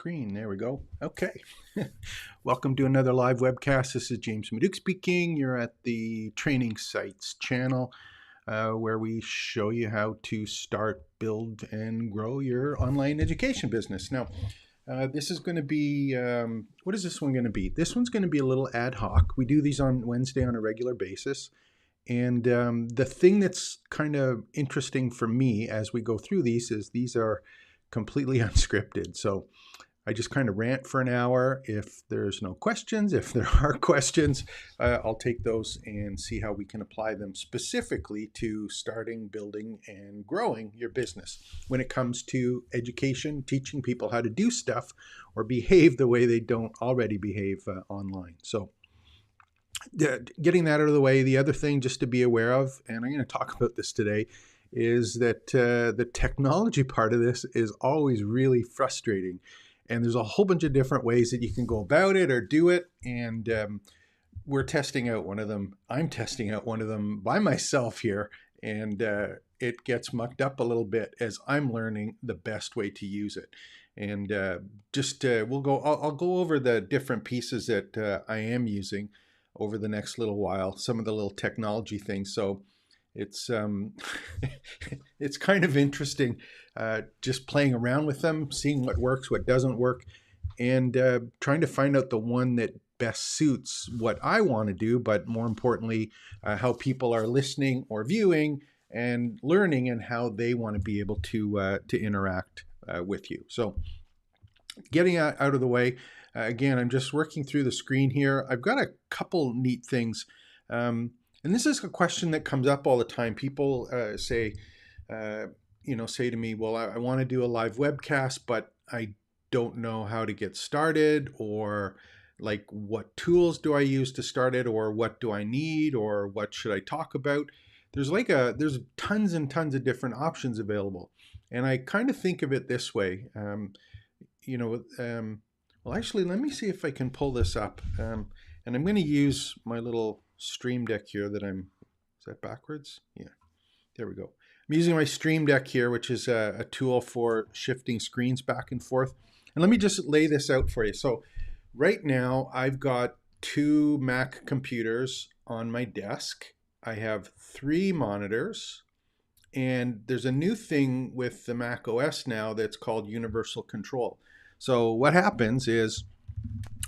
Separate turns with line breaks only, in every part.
screen. There we go. Okay. Welcome to another live webcast. This is James Maduke speaking. You're at the Training Sites channel where we show you how to start, build, and grow your online education business. Now, this is going to be, what is this one going to be? This one's going to be a little ad hoc. We do these on Wednesday on a regular basis. And the thing that's kind of interesting for me as we go through these is these are completely unscripted. So I just kind of rant for an hour. If there's no questions, if there are questions, I'll take those and see how we can apply them specifically to starting, building, and growing your business when it comes to education, teaching people how to do stuff or behave the way they don't already behave online. So getting that out of the way, the other thing just to be aware of, and I'm going to talk about this today, is that the technology part of this is always really frustrating. And there's a whole bunch of different ways that you can go about it or do it. And we're testing out one of them. I'm testing out one of them by myself here. And it gets mucked up a little bit as I'm learning the best way to use it. And I'll go over the different pieces that I am using over the next little while, some of the little technology things. So it's it's kind of interesting just playing around with them, seeing what works, what doesn't work, and trying to find out the one that best suits what I want to do, but more importantly, how people are listening or viewing and learning and how they want to be able to interact with you. So getting out of the way, again, I'm just working through the screen here. I've got a couple neat things. And this is a question that comes up all the time. People say to me, well, I want to do a live webcast, but I don't know how to get started, or like what tools do I use to start it, or what do I need, or what should I talk about? There's tons and tons of different options available. And I kind of think of it this way. Well, actually, let me see if I can pull this up. And I'm going to use my little Stream Deck here is that backwards? Yeah, there we go. I'm using my Stream Deck here, which is a tool for shifting screens back and forth. And let me just lay this out for you. So right now I've got 2 Mac computers on my desk. I have 3 monitors, and there's a new thing with the Mac OS now that's called universal control. So what happens is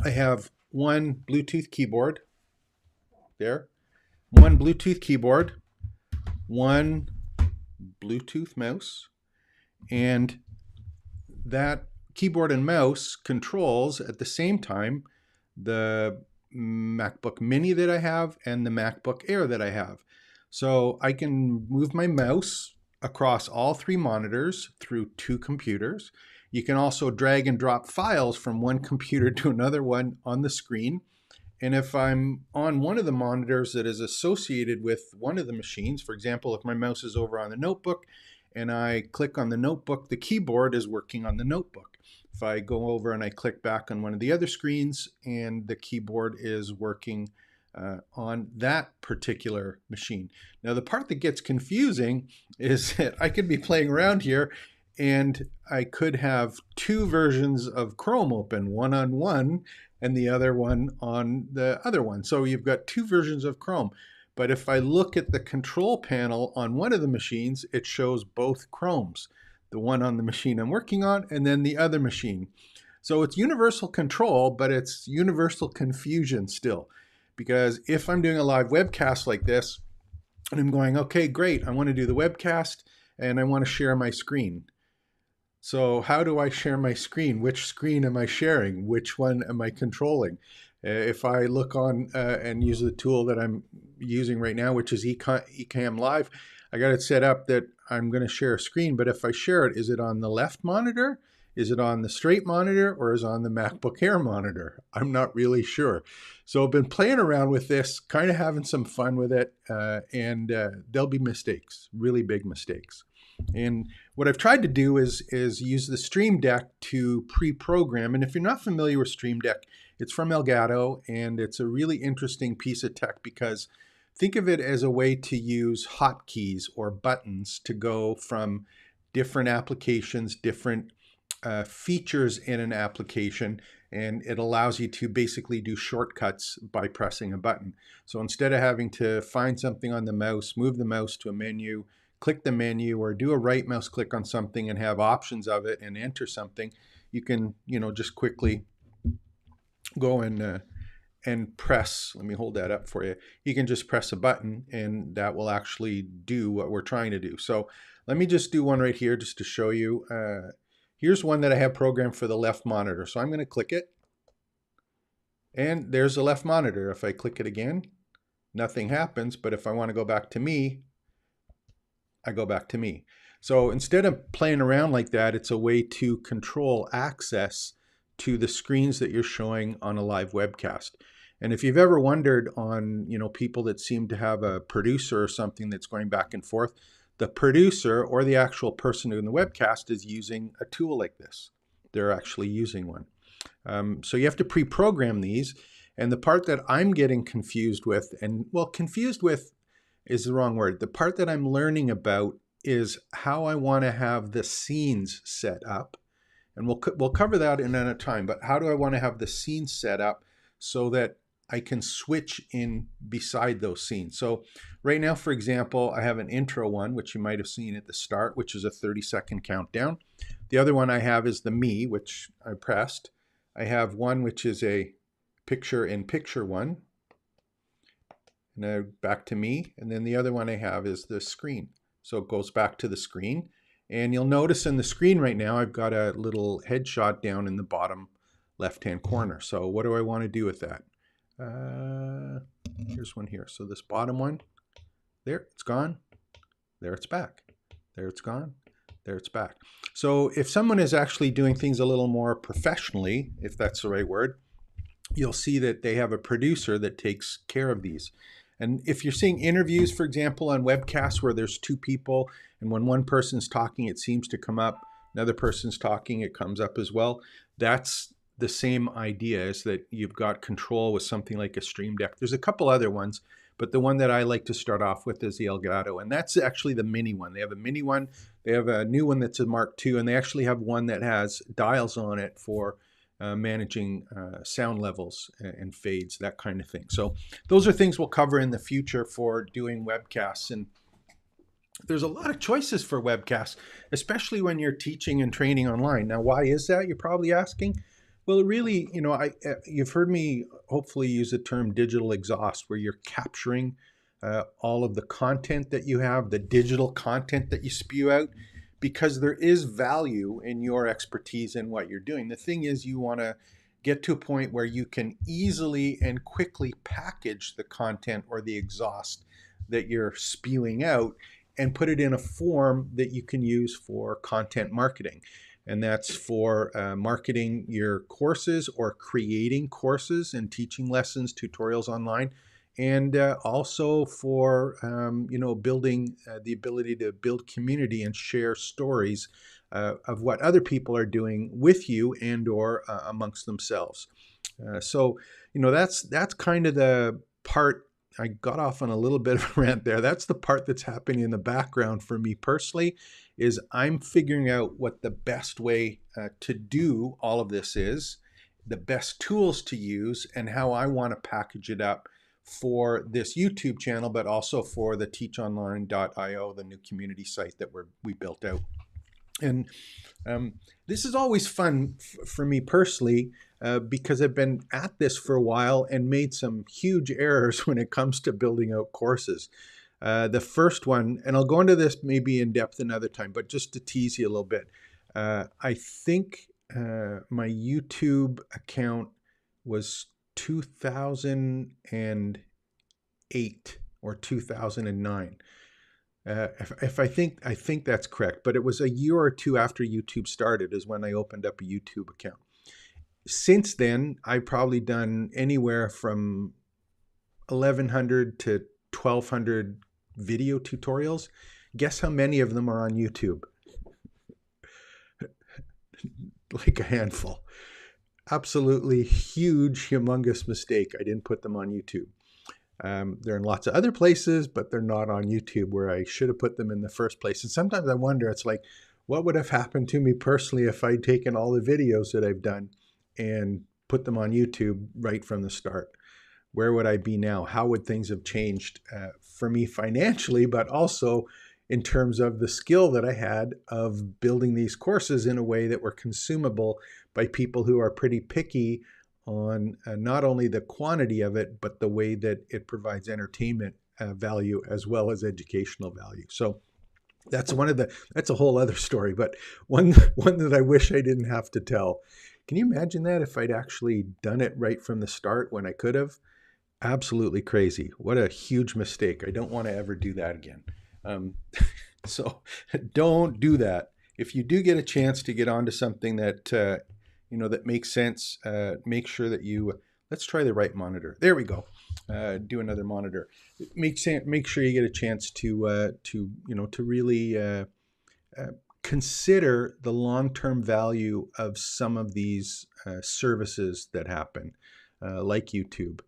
I have one Bluetooth keyboard there, one Bluetooth keyboard, one Bluetooth mouse, and that keyboard and mouse controls at the same time the MacBook Mini that I have and the MacBook Air that I have. So I can move my mouse across all 3 monitors through 2 computers. You can also drag and drop files from one computer to another one on the screen. And if I'm on one of the monitors that is associated with one of the machines, for example, if my mouse is over on the notebook and I click on the notebook, the keyboard is working on the notebook. If I go over and I click back on one of the other screens, and the keyboard is working on that particular machine. Now, the part that gets confusing is that I could be playing around here and I could have 2 versions of Chrome open, one on one and the other one on the other one. So you've got 2 versions of Chrome. But if I look at the control panel on one of the machines, it shows both Chromes, the one on the machine I'm working on and then the other machine. So it's universal control, but it's universal confusion still. Because if I'm doing a live webcast like this and I'm going, okay, great, I want to do the webcast and I want to share my screen. So how do I share my screen? Which screen am I sharing? Which one am I controlling? If I look on and use the tool that I'm using right now, which is Ecamm Live, I got it set up that I'm going to share a screen. But if I share it, is it on the left monitor? Is it on the straight monitor, or is it on the MacBook Air monitor? I'm not really sure. So I've been playing around with this, kind of having some fun with it, and there'll be mistakes, really big mistakes. And what I've tried to do is use the Stream Deck to pre-program. And if you're not familiar with Stream Deck, it's from Elgato, and it's a really interesting piece of tech because think of it as a way to use hotkeys or buttons to go from different applications, different features in an application, and it allows you to basically do shortcuts by pressing a button. So instead of having to find something on the mouse, move the mouse to a menu, click the menu, or do a right mouse click on something and have options of it and enter something, you can, just quickly go and press. Let me hold that up for you. You can just press a button and that will actually do what we're trying to do. So let me just do one right here just to show you. Here's one that I have programmed for the left monitor. So I'm going to click it, and there's the left monitor. If I click it again, nothing happens. But if I want to go back to me, I go back to me. So instead of playing around like that, it's a way to control access to the screens that you're showing on a live webcast. And if you've ever wondered on, people that seem to have a producer or something that's going back and forth, the producer or the actual person doing the webcast is using a tool like this. They're actually using one. So you have to pre-program these. And the part that I'm getting confused with, confused with is the wrong word. The part that I'm learning about is how I want to have the scenes set up. And we'll cover that in another time. But how do I want to have the scenes set up so that I can switch in beside those scenes? So right now, for example, I have an intro one, which you might have seen at the start, which is a 30-second countdown. The other one I have is the me, which I pressed. I have one which is a picture-in-picture one. Now back to me. And then the other one I have is the screen. So it goes back to the screen. And you'll notice in the screen right now, I've got a little headshot down in the bottom left-hand corner. So what do I want to do with that? Here's one here. So this bottom one, there, it's gone. There, it's back. There, it's gone. There, it's back. So if someone is actually doing things a little more professionally, if that's the right word, you'll see that they have a producer that takes care of these. And if you're seeing interviews, for example, on webcasts where there's two people, and when one person's talking, it seems to come up. Another person's talking, it comes up as well. That's the same idea, is that you've got control with something like a Stream Deck. There's a couple other ones, but the one that I like to start off with is the Elgato, and that's actually the mini one. They have a mini one. They have a new one that's a Mark II, and they actually have one that has dials on it for managing sound levels and fades, that kind of thing. So those are things we'll cover in the future for doing webcasts. And there's a lot of choices for webcasts, especially when you're teaching and training online. Now, why is that, you're probably asking? Well, really, you've heard me hopefully use the term digital exhaust, where you're capturing all of the content that you have, the digital content that you spew out, because there is value in your expertise in what you're doing. The thing is, you want to get to a point where you can easily and quickly package the content or the exhaust that you're spewing out and put it in a form that you can use for content marketing. And that's for marketing your courses or creating courses and teaching lessons, tutorials online, and also for building the ability to build community and share stories of what other people are doing with you and or amongst themselves. So that's kind of the part. I got off on a little bit of a rant there. That's the part that's happening in the background for me personally, is I'm figuring out what the best way to do all of this is, the best tools to use, and how I want to package it up for this YouTube channel, but also for the teachonline.io, the new community site that we built out. And this is always fun for me personally, because I've been at this for a while and made some huge errors when it comes to building out courses. The first one, and I'll go into this maybe in depth another time, but just to tease you a little bit, I think my YouTube account was 2008 or 2009. If I think that's correct, but it was a year or two after YouTube started is when I opened up a YouTube account. Since then, I've probably done anywhere from 1,100 to 1,200 video tutorials. Guess how many of them are on YouTube? Like a handful. Absolutely huge, humongous mistake. I didn't put them on YouTube. They're in lots of other places, but they're not on YouTube, where I should have put them in the first place. And sometimes I wonder, it's like, what would have happened to me personally if I'd taken all the videos that I've done and put them on YouTube right from the start? Where would I be now? How would things have changed for me financially, but also in terms of the skill that I had of building these courses in a way that were consumable by people who are pretty picky on not only the quantity of it, but the way that it provides entertainment value as well as educational value. So that's that's a whole other story, but one that I wish I didn't have to tell. Can you imagine that if I'd actually done it right from the start when I could have? Absolutely crazy. What a huge mistake. I don't want to ever do that again. Um, so don't do that. If you do get a chance to get onto something that that makes sense, make sure that you let's try the right monitor. There we go. Do another monitor. Make sure you get a chance to really consider the long-term value of some of these services that happen, like YouTube.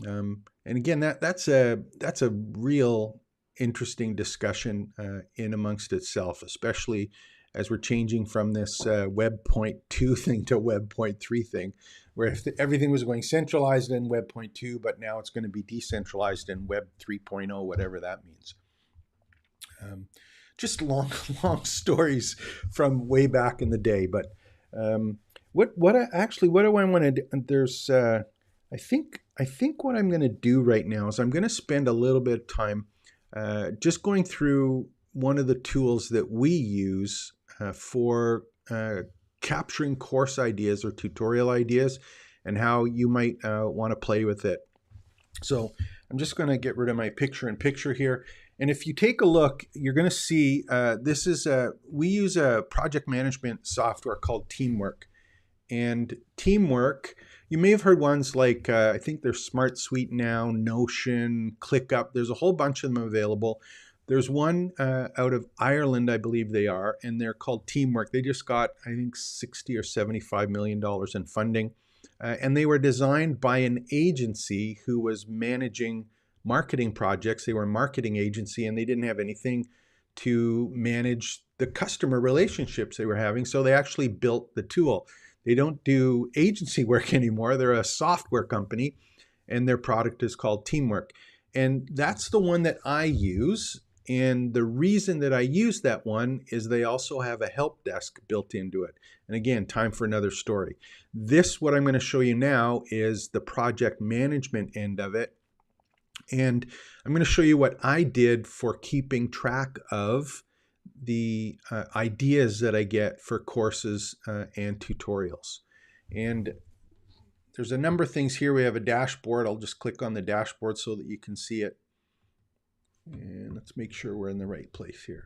And again, that's a real interesting discussion in amongst itself, especially as we're changing from this Web 0.2 thing to Web 0.3 thing, where if everything was going centralized in Web 0.2, but now it's going to be decentralized in Web 3.0, whatever that means. Just long stories from way back in the day. But what do I want to do? There's I think what I'm going to do right now is I'm going to spend a little bit of time just going through one of the tools that we use for capturing course ideas or tutorial ideas and how you might want to play with it. So I'm just going to get rid of my picture-in-picture here. And if you take a look, you're going to see we use a project management software called Teamwork. And Teamwork, you may have heard ones like, I think there's Smart Suite now, Notion, ClickUp. There's a whole bunch of them available. There's one out of Ireland, I believe they are, and they're called Teamwork. They just got, I think, $60 or $75 million in funding. And they were designed by an agency who was managing marketing projects. They were a marketing agency, and they didn't have anything to manage the customer relationships they were having. So they actually built the tool. They don't do agency work anymore. They're a software company, and their product is called Teamwork. And that's the one that I use. And the reason that I use that one is they also have a help desk built into it. And again, time for another story. What I'm going to show you now is the project management end of it. And I'm going to show you what I did for keeping track of the ideas that I get for courses and tutorials. And there's a number of things here. We have a dashboard. I'll just click on the dashboard so that you can see it. And let's make sure we're in the right place here.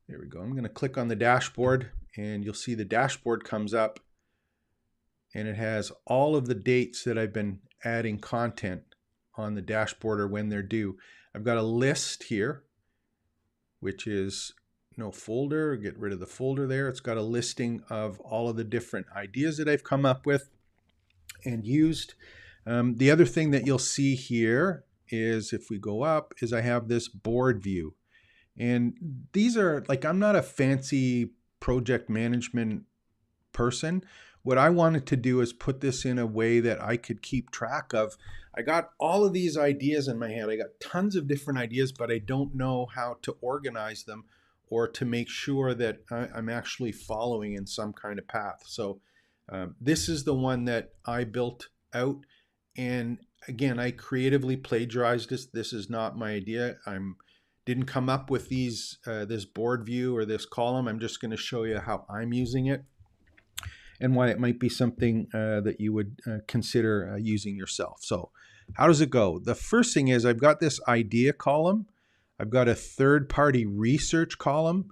There we go. I'm going to click on the dashboard, and you'll see the dashboard comes up, and it has all of the dates that I've been adding content on the dashboard or when they're due. I've got a list here, which is no folder. Get rid of the folder there. It's got a listing of all of the different ideas that I've come up with and used. The other thing that you'll see here is, if we go up, is I have this board view. And these are, like, I'm not a fancy project management person. What I wanted to do is put this in a way that I could keep track of. I got all of these ideas in my head. I got tons of different ideas, but I don't know how to organize them or to make sure that I'm actually following in some kind of path. So this is the one that I built out. And again, I creatively plagiarized this. This is not my idea. Didn't come up with this board view or this column. I'm just going to show you how I'm using it and why it might be something that you would consider using yourself. So how does it go? The first thing is I've got this idea column. I've got a third-party research column.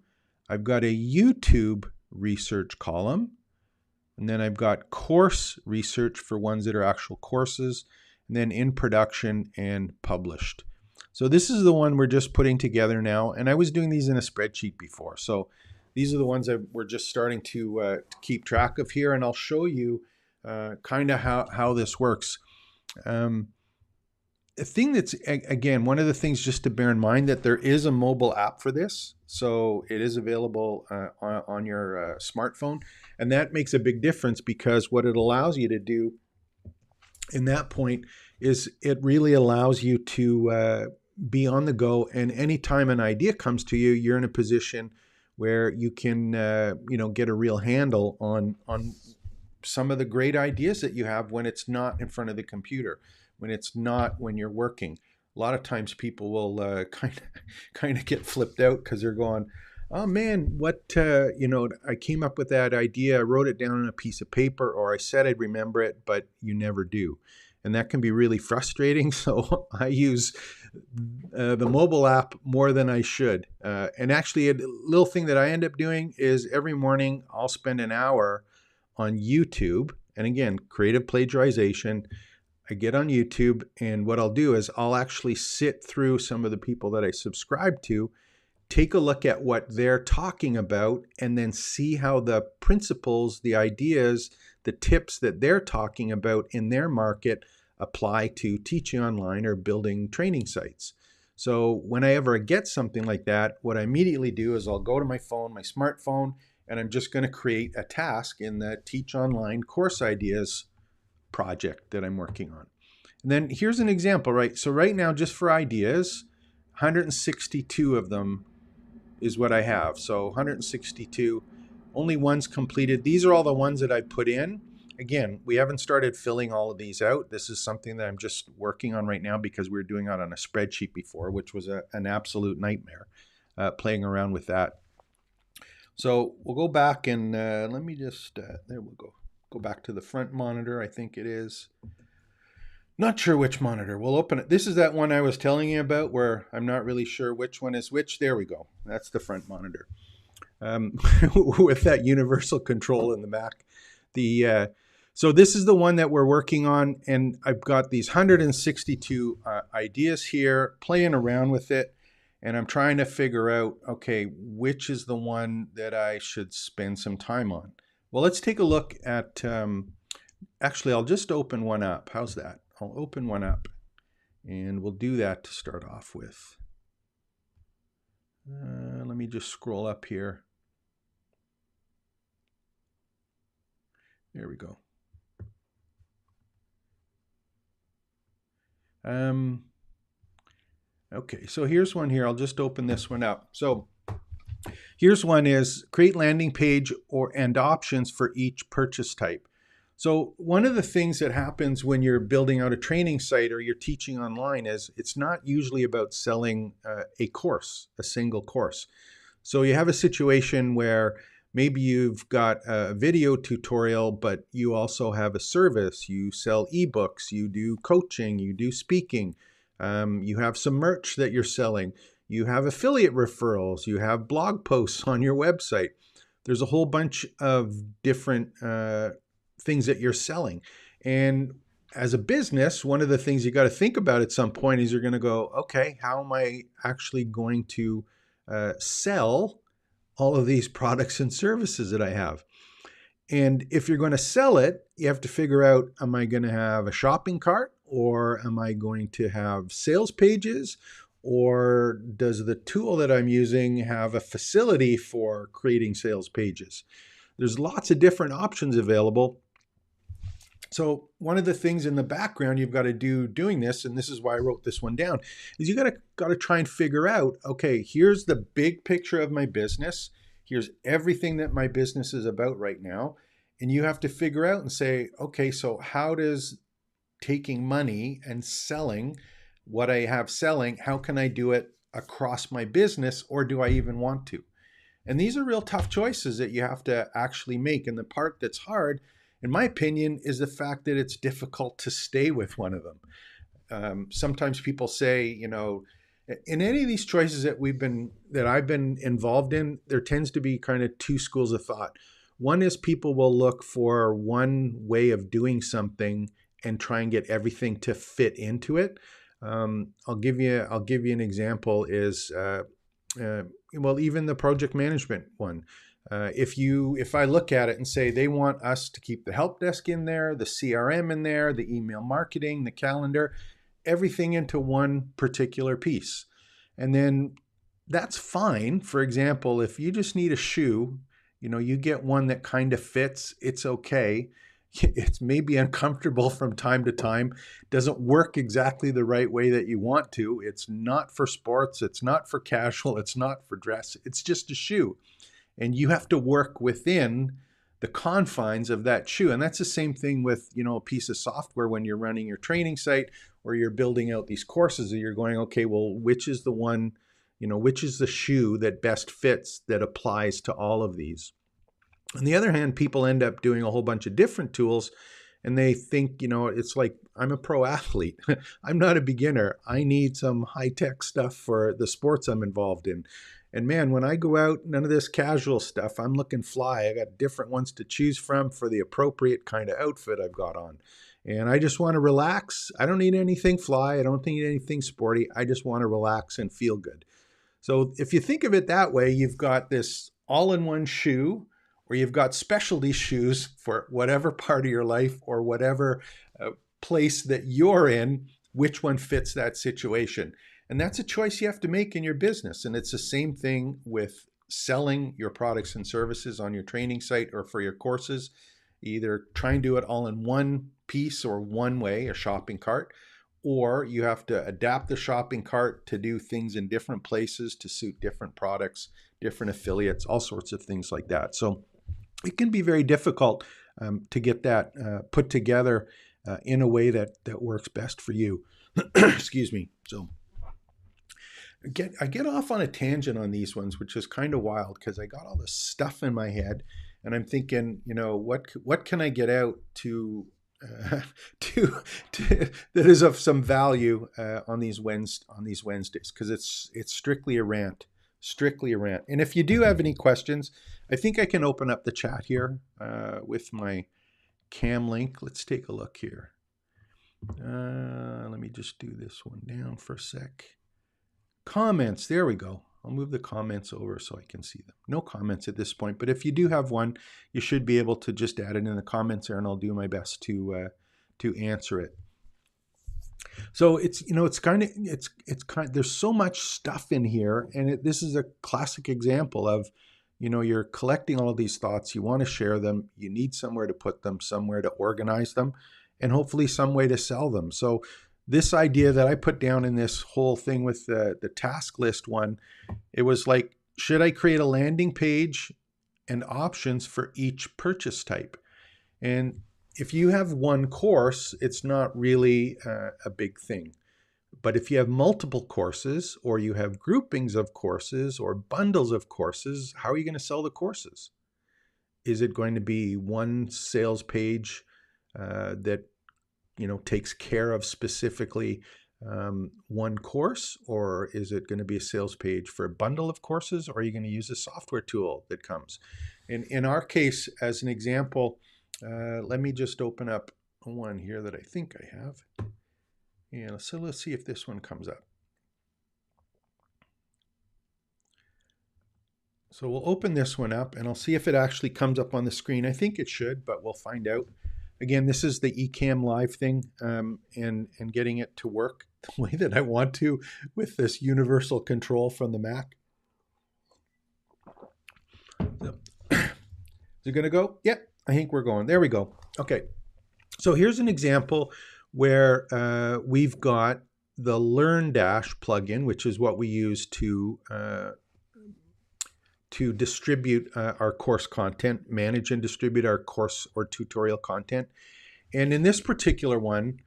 I've got a YouTube research column. And then I've got course research for ones that are actual courses. And then in production and published. So this is the one we're just putting together now. And I was doing these in a spreadsheet before. So these are the ones that we're just starting to keep track of here. And I'll show you kind of how this works. the thing that's, again, one of the things just to bear in mind that there is a mobile app for this. So it is available on your smartphone. And that makes a big difference because what it allows you to do in that point is it really allows you to be on the go. And anytime an idea comes to you, you're in a position where you can, get a real handle on some of the great ideas that you have when it's not in front of the computer, when you're working. A lot of times people will kind of get flipped out because they're going, oh man, I came up with that idea, I wrote it down on a piece of paper, or I said I'd remember it, but you never do. And that can be really frustrating. So I use the mobile app more than I should. And actually, a little thing that I end up doing is every morning I'll spend an hour on YouTube. And again, creative plagiarization. I get on YouTube, and what I'll do is I'll actually sit through some of the people that I subscribe to, take a look at what they're talking about, and then see how the principles, the ideas, the tips that they're talking about in their market apply to teaching online or building training sites. So whenever I get something like that, what I immediately do is I'll go to my phone, my smartphone, and I'm just going to create a task in the Teach Online Course Ideas project that I'm working on. And then here's an example, right? So right now, just for ideas, 162 of them is what I have. So 162, only one's completed. These are all the ones that I put in. Again, we haven't started filling all of these out. This is something that I'm just working on right now because we were doing it on a spreadsheet before, which was an absolute nightmare, playing around with that. So we'll go back and let me just, there we'll go. Go back to the front monitor, I think it is. Not sure which monitor. We'll open it. This is that one I was telling you about where I'm not really sure which one is which. There we go. That's the front monitor. With that universal control in the back. So this is the one that we're working on, and I've got these 162 ideas here, playing around with it, and I'm trying to figure out, okay, which is the one that I should spend some time on. Well, let's take a look at, actually, I'll just open one up. How's that? I'll open one up, and we'll do that to start off with. Let me just scroll up here. There we go. Okay, so here's one here. I'll just open this one up. So here's one is create landing page and options for each purchase type. So one of the things that happens when you're building out a training site or you're teaching online is it's not usually about selling a course, a single course. So you have a situation where maybe you've got a video tutorial, but you also have a service. You sell ebooks, you do coaching, you do speaking, you have some merch that you're selling, you have affiliate referrals, you have blog posts on your website. There's a whole bunch of different things that you're selling. And as a business, one of the things you got to think about at some point is you're going to go, okay, how am I actually going to sell all of these products and services that I have? And if you're going to sell it, you have to figure out, am I going to have a shopping cart, or am I going to have sales pages, or does the tool that I'm using have a facility for creating sales pages? There's lots of different options available. So one of the things in the background you've got to do doing this, and this is why I wrote this one down, is you got to try and figure out, okay, here's the big picture of my business. Here's everything that my business is about right now. And you have to figure out and say, okay, so how does taking money and selling what I have selling, how can I do it across my business, or do I even want to? And these are real tough choices that you have to actually make. And the part that's hard, in my opinion, is the fact that it's difficult to stay with one of them. Sometimes people say, in any of these choices that I've been involved in, there tends to be kind of two schools of thought. One is people will look for one way of doing something and try and get everything to fit into it. I'll give you an example. Is even the project management one. If I look at it and say they want us to keep the help desk in there, the CRM in there, the email marketing, the calendar, everything into one particular piece. And then that's fine. For example, if you just need a shoe, you get one that kind of fits, it's okay. It's maybe uncomfortable from time to time, doesn't work exactly the right way that you want to. It's not for sports, it's not for casual, it's not for dress, it's just a shoe. And you have to work within the confines of that shoe. And that's the same thing with, a piece of software when you're running your training site or you're building out these courses, and you're going, okay, well, which is the one, which is the shoe that best fits, that applies to all of these. On the other hand, people end up doing a whole bunch of different tools, and they think, it's like, I'm a pro athlete. I'm not a beginner. I need some high-tech stuff for the sports I'm involved in. And man, when I go out, none of this casual stuff. I'm looking fly. I got different ones to choose from for the appropriate kind of outfit I've got on. And I just want to relax. I don't need anything fly. I don't need anything sporty. I just want to relax and feel good. So if you think of it that way, you've got this all-in-one shoe, or you've got specialty shoes for whatever part of your life or whatever place that you're in, which one fits that situation. And that's a choice you have to make in your business. And it's the same thing with selling your products and services on your training site or for your courses. Either try and do it all in one piece or one way, a shopping cart, or you have to adapt the shopping cart to do things in different places to suit different products, different affiliates, all sorts of things like that. So it can be very difficult to get that put together in a way that works best for you. Excuse me. So I get off on a tangent on these ones, which is kind of wild because I got all this stuff in my head, and I'm thinking, what can I get out to that is of some value on these Wednesdays, because it's strictly a rant. Strictly a rant. And if you do have any questions, I think I can open up the chat here with my cam link. Let's take a look here. Let me just do this one down for a sec. Comments, there we go. I'll move the comments over so I can see them. No comments at this point, but if you do have one, you should be able to just add it in the comments there, and I'll do my best to answer it. So it's there's so much stuff in here, and this is a classic example of, you're collecting all of these thoughts, you want to share them, you need somewhere to put them, somewhere to organize them, and hopefully some way to sell them. So this idea that I put down in this whole thing with the task list one, it was like, should I create a landing page and options for each purchase type? And if you have one course, it's not really a big thing. But if you have multiple courses, or you have groupings of courses or bundles of courses, how are you going to sell the courses? Is it going to be one sales page that takes care of specifically one course, or is it going to be a sales page for a bundle of courses, or are you going to use a software tool that comes? In our case, as an example, let me just open up one here that I think I have. Yeah, so let's see if this one comes up. So we'll open this one up, and I'll see if it actually comes up on the screen. I think it should, but we'll find out. Again, this is the Ecamm Live thing, and getting it to work the way that I want to with this universal control from the Mac. So, is it going to go? Yep, I think we're going. There we go. Okay, so here's an example where we've got the Learn Dash plugin, which is what we use to distribute our course content, manage and distribute our course or tutorial content. And in this particular one,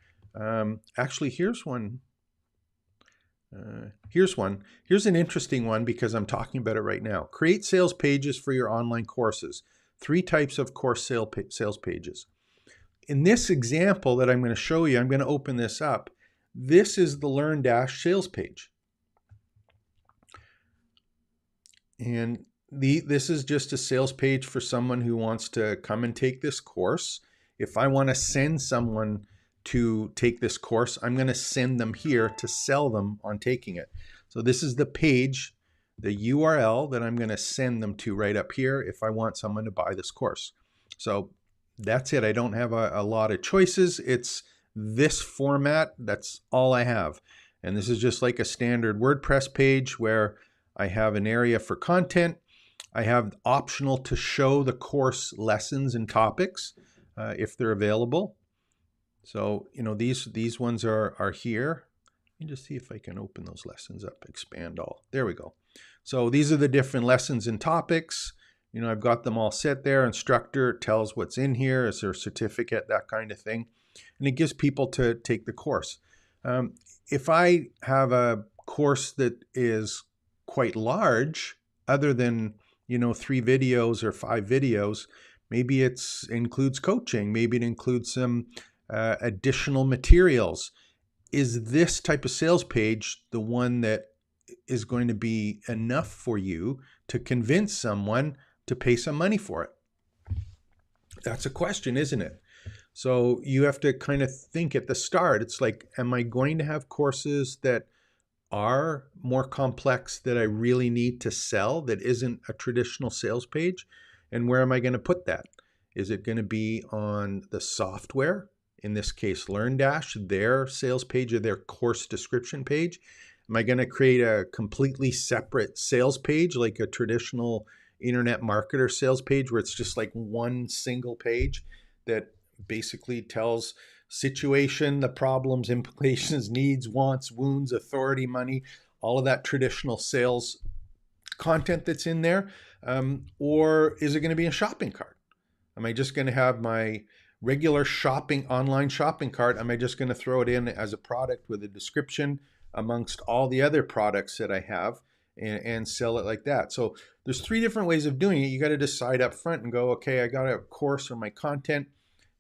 actually, here's one. Here's an interesting one because I'm talking about it right now. Create sales pages for your online courses. 3 types of course sales pages. In this example that I'm going to show you, I'm going to open this up. This is the Learn Dash sales page. And this is just a sales page for someone who wants to come and take this course. If I want to send someone to take this course, I'm going to send them here to sell them on taking it. So this is the page, the URL that I'm going to send them to right up here if I want someone to buy this course. So that's it. I don't have a lot of choices. It's this format, that's all I have. And this is just like a standard WordPress page where I have an area for content. I have optional to show the course lessons and topics if they're available. So, these ones are here. Let me just see if I can open those lessons up, expand all. There we go. So these are the different lessons and topics. I've got them all set there. Instructor tells what's in here. Is there a certificate, that kind of thing. And it gives people to take the course. If I have a course that is quite large, other than, 3 videos or 5 videos, maybe it includes coaching. Maybe it includes some additional materials. Is this type of sales page the one that is going to be enough for you to convince someone to pay some money for it? That's a question, isn't it? So you have to kind of think at the start. It's like, am I going to have courses that are more complex that I really need to sell that isn't a traditional sales page? And where am I going to put that? Is it going to be on the software? In this case, LearnDash, their sales page or their course description page? Am I going to create a completely separate sales page like a traditional internet marketer sales page where it's just like one single page that basically tells situation, the problems, implications, needs, wants, wounds, authority, money, all of that traditional sales content that's in there? Or is it going to be a shopping cart? Am I just going to have my regular online shopping cart? Am I just going to throw it in as a product with a description amongst all the other products that I have and sell it like that? So there's 3 different ways of doing it. You got to decide up front and go, okay, I got a course or my content.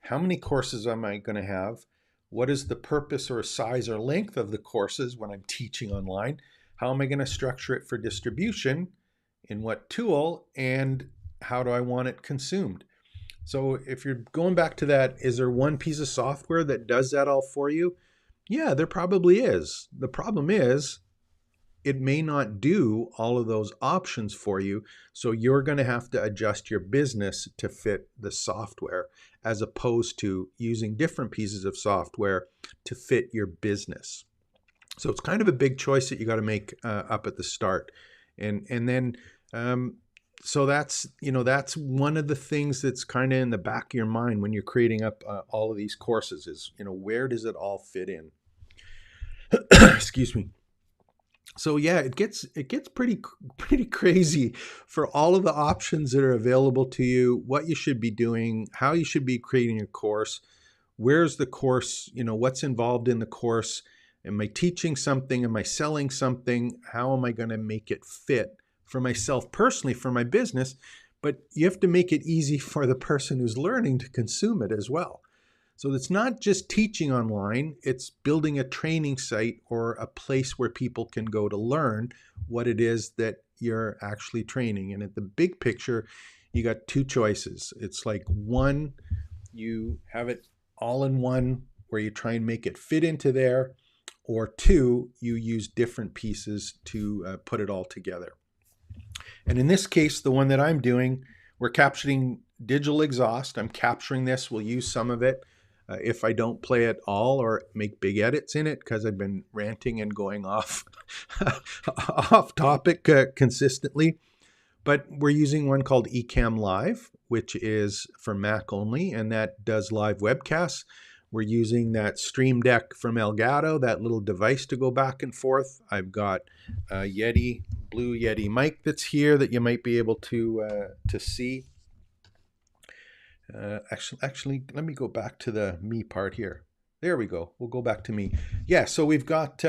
How many courses am I going to have? What is the purpose or size or length of the courses when I'm teaching online? How am I going to structure it for distribution? In what tool? And how do I want it consumed? So if you're going back to that, is there one piece of software that does that all for you? Yeah, there probably is. The problem is it may not do all of those options for you. So you're going to have to adjust your business to fit the software as opposed to using different pieces of software to fit your business. So it's kind of a big choice that you got to make up at the start. And then so that's one of the things that's kind of in the back of your mind when you're creating up all of these courses is, where does it all fit in? Excuse me. So yeah, it gets pretty crazy for all of the options that are available to you, what you should be doing, how you should be creating a course, where's the course, what's involved in the course, am I teaching something, am I selling something, how am I going to make it fit for myself personally, for my business? But you have to make it easy for the person who's learning to consume it as well. So it's not just teaching online, it's building a training site or a place where people can go to learn what it is that you're actually training. And at the big picture, you got 2 choices. It's like, one, you have it all in one where you try and make it fit into there, or 2, you use different pieces to put it all together. And in this case, the one that I'm doing, we're capturing digital exhaust. I'm capturing this. We'll use some of it. If I don't play it all or make big edits in it, because I've been ranting and going off topic consistently. But we're using one called Ecamm Live, which is for Mac only, and that does live webcasts. We're using that Stream Deck from Elgato, that little device to go back and forth. I've got a Blue Yeti mic that's here that you might be able to see. Actually, let me go back to the me part here. There we go. We'll go back to me. Yeah, so we've got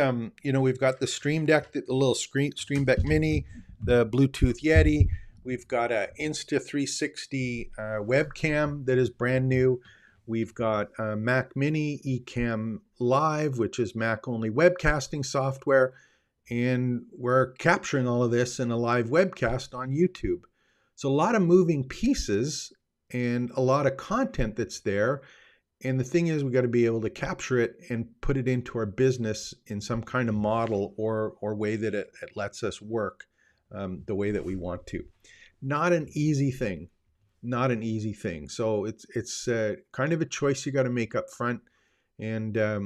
we've got the Stream Deck, the little Stream Deck Mini, the Bluetooth Yeti. We've got a Insta360 webcam that is brand new. We've got a Mac Mini Ecamm Live, which is Mac only webcasting software, and we're capturing all of this in a live webcast on YouTube. So a lot of moving pieces and a lot of content that's there. And the thing is, we got to be able to capture it and put it into our business in some kind of model or way that it lets us work the way that we want to. Not an easy thing. Not an easy thing. So it's kind of a choice you got to make up front. And I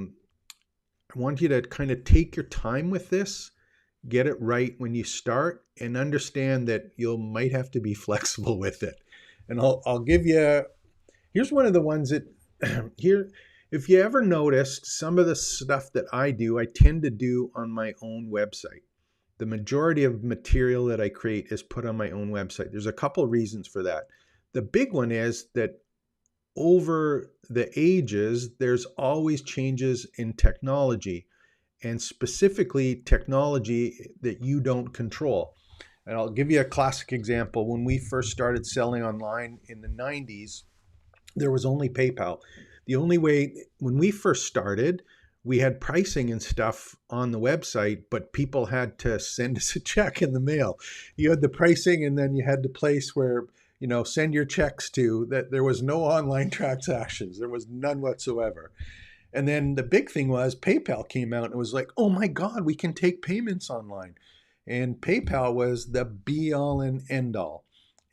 want you to kind of take your time with this, get it right when you start, and understand that you might have to be flexible with it. And I'll give you, here's one of the ones that here, if you ever noticed, some of the stuff that I do, I tend to do on my own website. The majority of material that I create is put on my own website. There's a couple of reasons for that. The big one is that over the ages, there's always changes in technology, and specifically technology that you don't control. And I'll give you a classic example. When we first started selling online in the 90s, there was only PayPal. The only way, when we first started, we had pricing and stuff on the website, but people had to send us a check in the mail. You had the pricing, and then you had the place where, send your checks to. That there was no online transactions. There was none whatsoever. And then the big thing was PayPal came out and it was like, oh my God, we can take payments online. And PayPal was the be all and end all.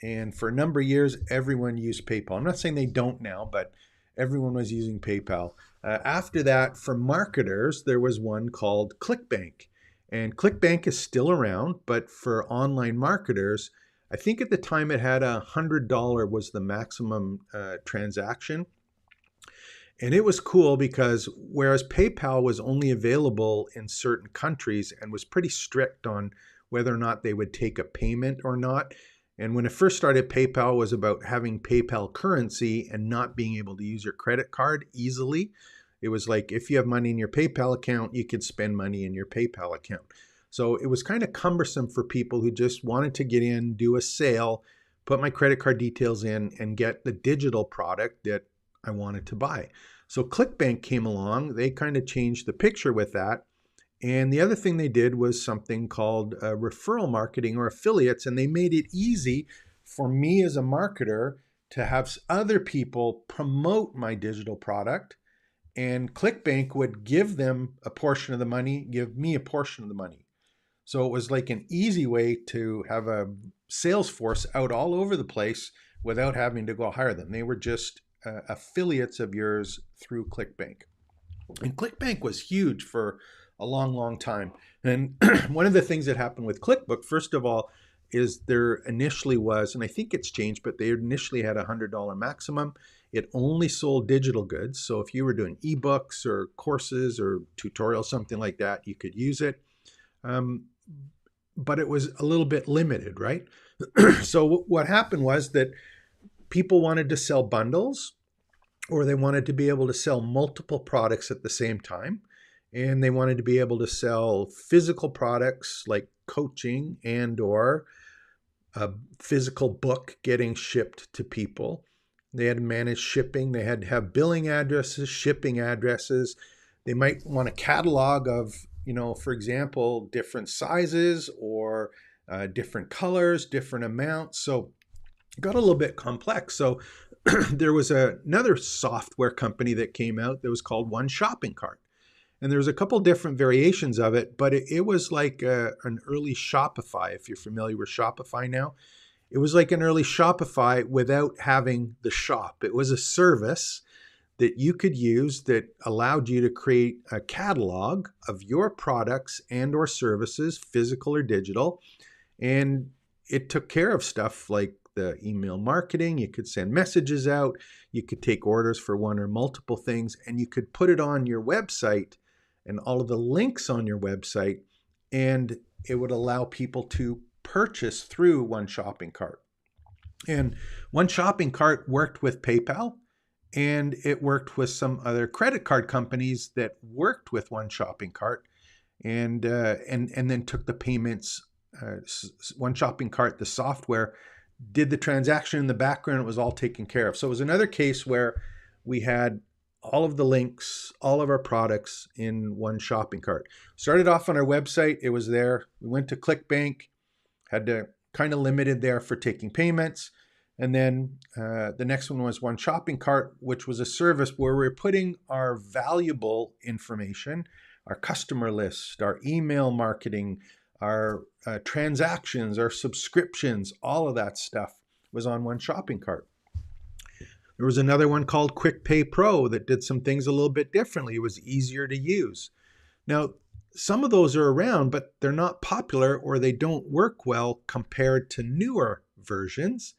And for a number of years, everyone used PayPal. I'm not saying they don't now, but everyone was using PayPal. After that, for marketers, there was one called ClickBank. And ClickBank is still around, but for online marketers, I think at the time it had $100 was the maximum transaction. And it was cool because whereas PayPal was only available in certain countries and was pretty strict on whether or not they would take a payment or not. And when it first started, PayPal was about having PayPal currency and not being able to use your credit card easily. It was like if you have money in your PayPal account, you could spend money in your PayPal account. So it was kind of cumbersome for people who just wanted to get in, do a sale, put my credit card details in, and get the digital product that I wanted to buy. So ClickBank came along. They kind of changed the picture with that. And the other thing they did was something called referral marketing or affiliates. And they made it easy for me as a marketer to have other people promote my digital product. And ClickBank would give them a portion of the money, give me a portion of the money. So it was like an easy way to have a sales force out all over the place without having to go hire them. They were just affiliates of yours through ClickBank. And ClickBank was huge for a long, long time. And one of the things that happened with ClickBook, first of all, is there initially was, and I think it's changed, but they initially had a $100 maximum. It only sold digital goods. So if you were doing ebooks or courses or tutorials, something like that, you could use it. But it was a little bit limited, right? So what happened was that people wanted to sell bundles, or they wanted to be able to sell multiple products at the same time. And they wanted to be able to sell physical products like coaching and or a physical book getting shipped to people. They had to manage shipping. They had to have billing addresses, shipping addresses. They might want a catalog of, for example, different sizes or different colors, different amounts. So it got a little bit complex. So there was another software company that came out that was called One Shopping Cart. And there's a couple different variations of it, but it was like an early Shopify, if you're familiar with Shopify now. It was like an early Shopify without having the shop. It was a service that you could use that allowed you to create a catalog of your products and or services, physical or digital. And it took care of stuff like the email marketing. You could send messages out. You could take orders for one or multiple things, and you could put it on your website and all of the links on your website, and it would allow people to purchase through One Shopping Cart. And One Shopping Cart worked with PayPal, and it worked with some other credit card companies that worked with One Shopping Cart, and then took the payments. One Shopping Cart, the software, did the transaction in the background. It was all taken care of. So it was another case where we had all of the links, all of our products in One Shopping Cart. Started off on our website. It was there. We went to ClickBank, had to kind of limited there for taking payments. And then the next one was One Shopping Cart, which was a service where we're putting our valuable information, our customer list, our email marketing, our transactions, our subscriptions, all of that stuff was on One Shopping Cart. There was another one called Quick Pay Pro that did some things a little bit differently. It was easier to use. Now, some of those are around, but they're not popular or they don't work well compared to newer versions.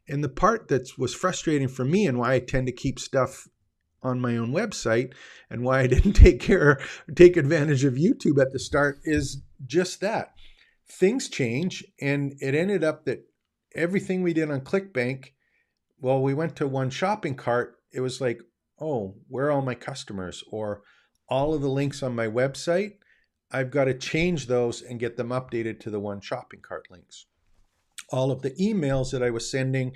And the part that was frustrating for me and why I tend to keep stuff on my own website and why I didn't take advantage of YouTube at the start is just that. Things change, and it ended up that everything we did on ClickBank, well, we went to one shopping cart. It was like, oh, where are all my customers? Or all of the links on my website, I've got to change those and get them updated to the one shopping cart links. All of the emails that I was sending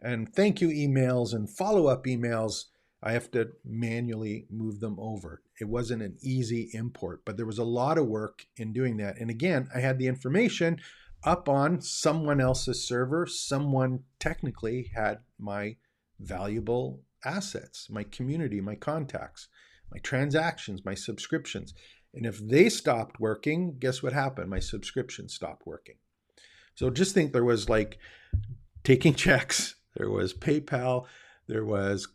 and thank you emails and follow-up emails, I have to manually move them over. It wasn't an easy import, but there was a lot of work in doing that. And again, I had the information up on someone else's server. Someone technically had my valuable assets, my community, my contacts, my transactions, my subscriptions. And if they stopped working, guess what happened? My subscription stopped working. So just think there was like taking checks, there was PayPal, there was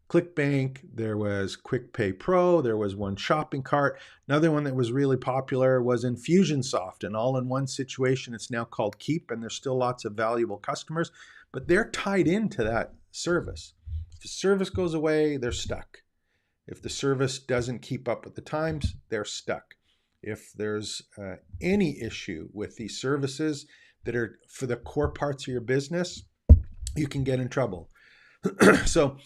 ClickBank, there was Quick Pay Pro, there was one shopping cart. Another one that was really popular was Infusionsoft, and all in one situation. It's now called Keep, and there's still lots of valuable customers, but they're tied into that service. If the service goes away, they're stuck. If the service doesn't keep up with the times, they're stuck. If there's any issue with these services that are for the core parts of your business, you can get in trouble. So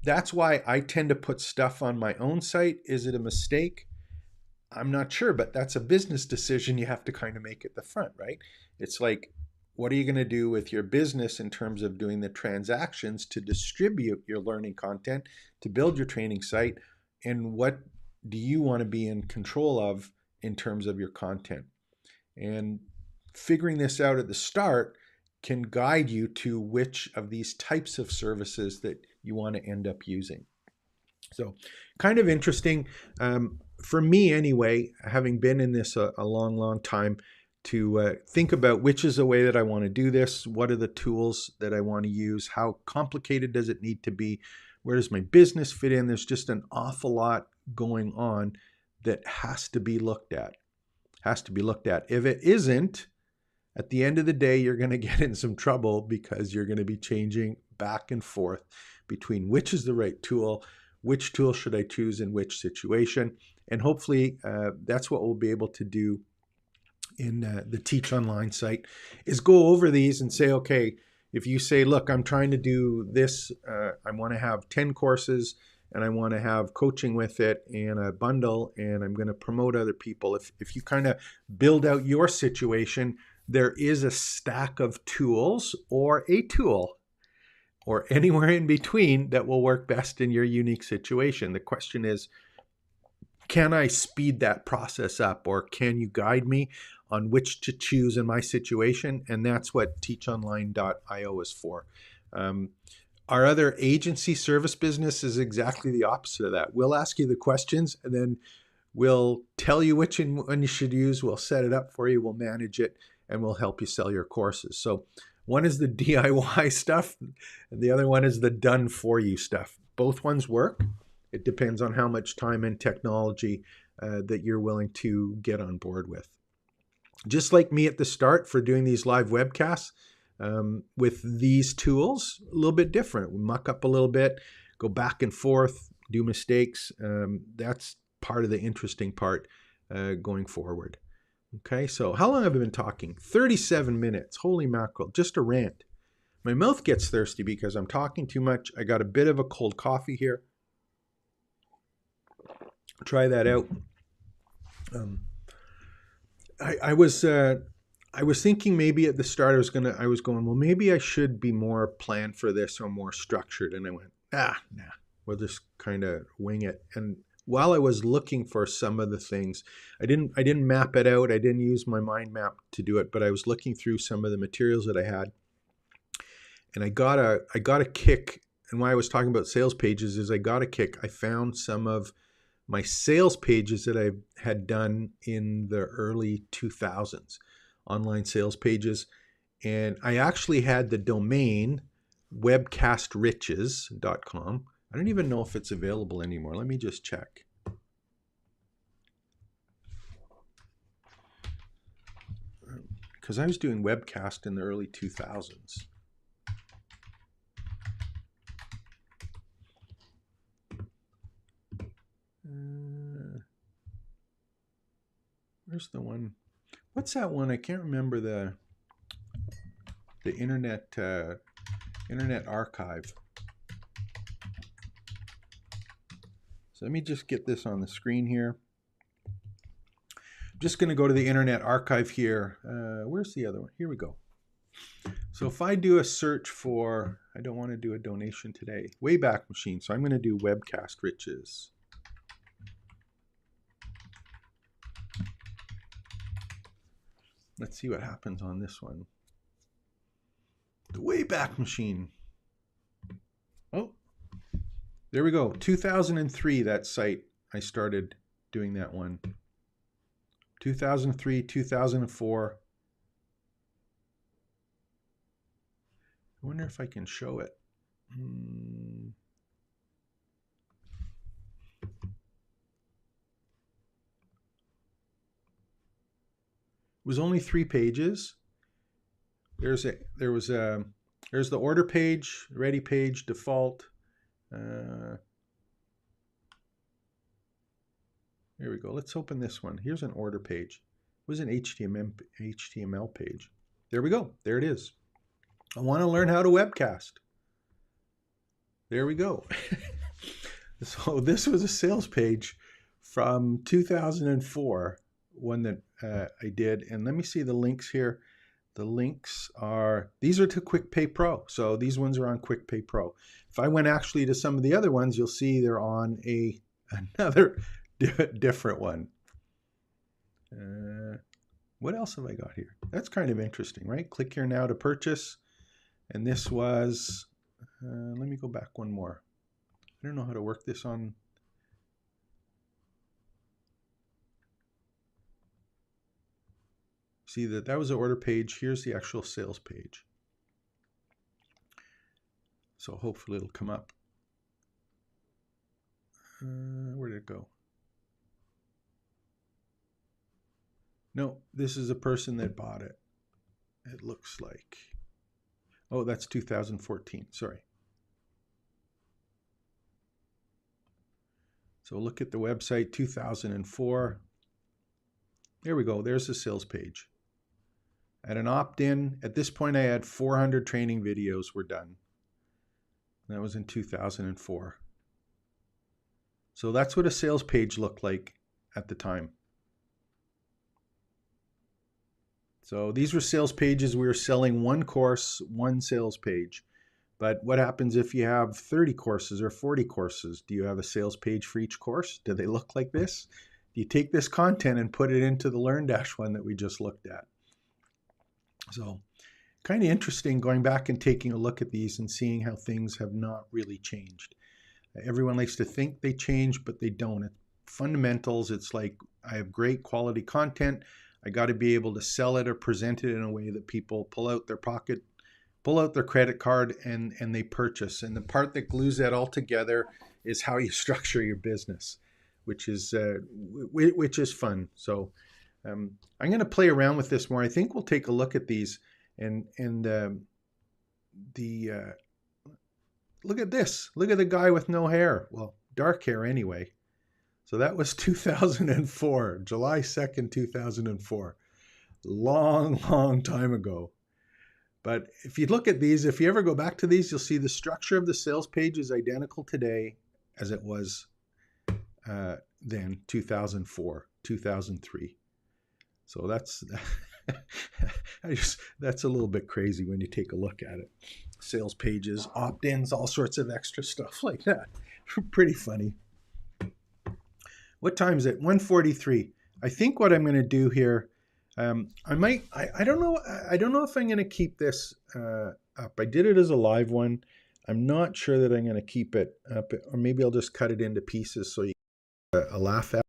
that's why I tend to put stuff on my own site. Is it a mistake? I'm not sure, but that's a business decision you have to kind of make at the front, right? It's like, what are you going to do with your business in terms of doing the transactions to distribute your learning content, to build your training site, and what do you want to be in control of in terms of your content? And figuring this out at the start can guide you to which of these types of services that you want to end up using. So kind of interesting for me anyway, having been in this a long, long time, to think about which is the way that I want to do this. What are the tools that I want to use? How complicated does it need to be? Where does my business fit in? There's just an awful lot going on that has to be looked at. If it isn't, at the end of the day, you're going to get in some trouble because you're going to be changing back and forth between which is the right tool, which tool should I choose in which situation. And hopefully that's what we'll be able to do in the Teach Online site, is go over these and say, okay, if you say, look, I'm trying to do this, I want to have 10 courses and I want to have coaching with it and a bundle, and I'm going to promote other people. If you kind of build out your situation, there is a stack of tools or a tool or anywhere in between that will work best in your unique situation. The question is, can I speed that process up, or can you guide me on which to choose in my situation? And that's what teachonline.io is for. Our other agency service business is exactly the opposite of that. We'll ask you the questions and then we'll tell you which one you should use. We'll set it up for you. We'll manage it and we'll help you sell your courses. So one is the DIY stuff and the other one is the done for you stuff. Both ones work. It depends on how much time and technology that you're willing to get on board with. Just like me at the start for doing these live webcasts, with these tools, a little bit different. We muck up a little bit, go back and forth, do mistakes. That's part of the interesting part going forward. Okay, so how long have I been talking? 37 minutes. Holy mackerel, just a rant. My mouth gets thirsty because I'm talking too much. I got a bit of a cold coffee here. Try that out. I was thinking maybe at the start I was going, well, maybe I should be more planned for this or more structured. And I went, nah, we'll just kind of wing it. And while I was looking for some of the things, I didn't map it out. I didn't use my mind map to do it, but I was looking through some of the materials that I had, and I got a kick. And why I was talking about sales pages is I got a kick. I found some of my sales pages that I had done in the early 2000s, online sales pages. And I actually had the domain webcastriches.com. I don't even know if it's available anymore. Let me just check. Because I was doing webcast in the early 2000s. Where's the one? What's that one? I can't remember the Internet Archive. So let me just get this on the screen here. I'm just going to go to the Internet Archive here. Where's the other one? Here we go. So if I do a search for, I don't want to do a donation today, Wayback Machine. So I'm going to do Webcast Riches. Let's see what happens on this one. The Wayback Machine. Oh, there we go. 2003, that site. I started doing that one. 2003, 2004. I wonder if I can show it. It was only 3 pages. There's the order page, ready page, default. There we go. Let's open this one. Here's an order page. It was an HTML page. There we go. There it is. I want to learn how to webcast. There we go. So this was a sales page from 2004, one that I did. And let me see the links here. The links are, these are to QuickPay Pro. So these ones are on QuickPay Pro. If I went actually to some of the other ones, you'll see they're on another different one. What else have I got here? That's kind of interesting, right? Click here now to purchase. And this was, let me go back one more. I don't know how to work this on. See that was the order page. Here's the actual sales page. So hopefully it'll come up. Where did it go? No, this is a person that bought it. It looks like. Oh, that's 2014. Sorry. So look at the website, 2004. There we go. There's the sales page. At an opt-in, at this point I had 400 training videos were done. That was in 2004. So that's what a sales page looked like at the time. So these were sales pages. We were selling one course, one sales page. But what happens if you have 30 courses or 40 courses? Do you have a sales page for each course? Do they look like this? Do you take this content and put it into the LearnDash one that we just looked at? So kind of interesting going back and taking a look at these and seeing how things have not really changed. Everyone likes to think they change, but they don't. It's fundamentals. It's like I have great quality content. I got to be able to sell it or present it in a way that people pull out their pocket, pull out their credit card, and they purchase. And the part that glues that all together is how you structure your business, which is fun. So I'm going to play around with this more. I think we'll take a look at these and look at this. Look at the guy with no hair. Well, dark hair anyway. So that was 2004, July 2nd, 2004. Long, long time ago. But if you look at these, if you ever go back to these, you'll see the structure of the sales page is identical today as it was then, 2004, 2003. So that's that's a little bit crazy when you take a look at it. Sales pages, opt-ins, all sorts of extra stuff like that. Pretty funny. What time is it? 1:43. I think what I'm going to do here, I don't know if I'm going to keep this up. I did it as a live one. I'm not sure that I'm going to keep it up, or maybe I'll just cut it into pieces so you get a laugh at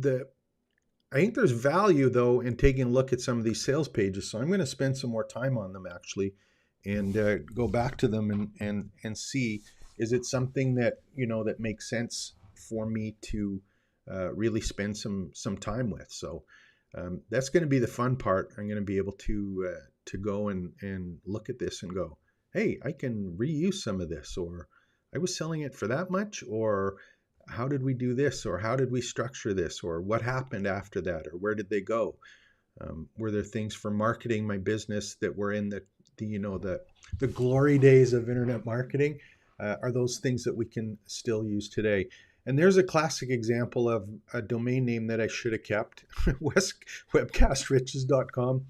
it. I think there's value though in taking a look at some of these sales pages. So I'm going to spend some more time on them actually, and go back to them and see, is it something that, that makes sense for me to really spend some time with. So that's going to be the fun part. I'm going to be able to go and look at this and go, hey, I can reuse some of this, or I was selling it for that much, or how did we do this, or how did we structure this, or what happened after that, or where did they go? Were there things for marketing my business that were in the glory days of internet marketing? Are those things that we can still use today? And there's a classic example of a domain name that I should have kept. webcastriches.com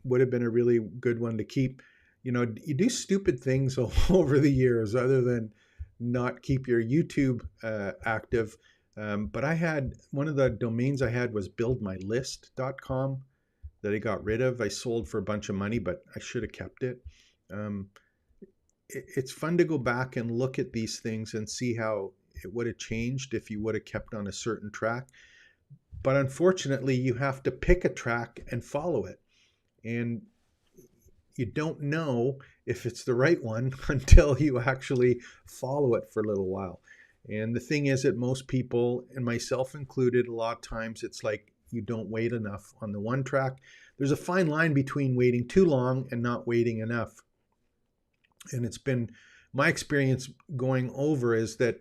would have been a really good one to keep. You do stupid things over the years other than not keep your YouTube active. But I had one of the domains I had was buildmylist.com that I got rid of. I sold for a bunch of money, but I should have kept it. It's fun to go back and look at these things and see how it would have changed if you would have kept on a certain track. But unfortunately, you have to pick a track and follow it. And you don't know if it's the right one until you actually follow it for a little while. And the thing is that most people, and myself included, a lot of times it's like you don't wait enough on the one track. There's a fine line between waiting too long and not waiting enough. And it's been my experience going over is that,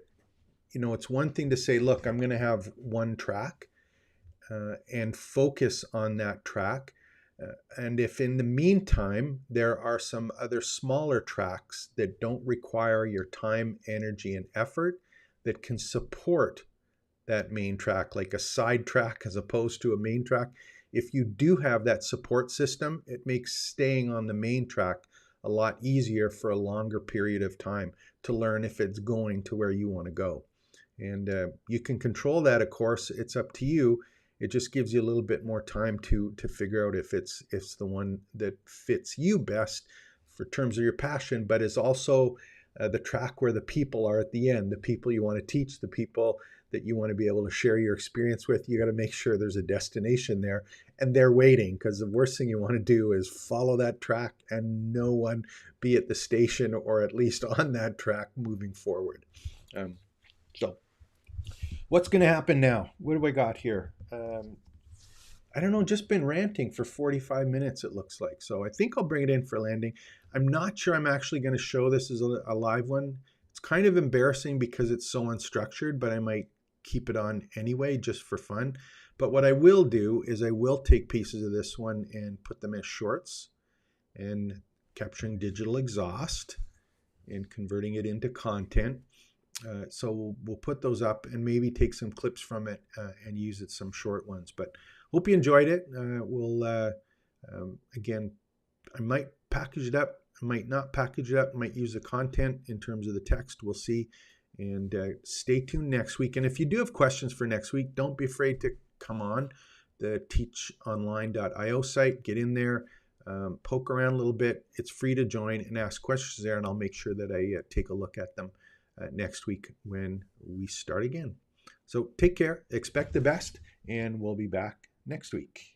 it's one thing to say, look, I'm going to have one track and focus on that track. And if in the meantime, there are some other smaller tracks that don't require your time, energy, and effort that can support that main track, like a side track as opposed to a main track. If you do have that support system, it makes staying on the main track a lot easier for a longer period of time to learn if it's going to where you want to go. And you can control that, of course. It's up to you. It just gives you a little bit more time to figure out if it's the one that fits you best for terms of your passion, but is also the track where the people are at the end, the people you want to teach, the people that you want to be able to share your experience with. You got to make sure there's a destination there and they're waiting, because the worst thing you want to do is follow that track and no one be at the station or at least on that track moving forward. So what's going to happen now? What do I got here? I don't know, just been ranting for 45 minutes, it looks like. So I think I'll bring it in for landing. I'm not sure I'm actually going to show this as a live one. It's kind of embarrassing because it's so unstructured, but I might keep it on anyway, just for fun. But what I will do is I will take pieces of this one and put them as shorts and capturing digital exhaust and converting it into content. So we'll put those up and maybe take some clips from it and use it, some short ones. But hope you enjoyed it. Again, I might package it up. I might not package it up. I might use the content in terms of the text. We'll see. And stay tuned next week. And if you do have questions for next week, don't be afraid to come on the teachonline.io site. Get in there, poke around a little bit. It's free to join and ask questions there, and I'll make sure that I take a look at them next week when we start again. So take care, expect the best, and we'll be back next week.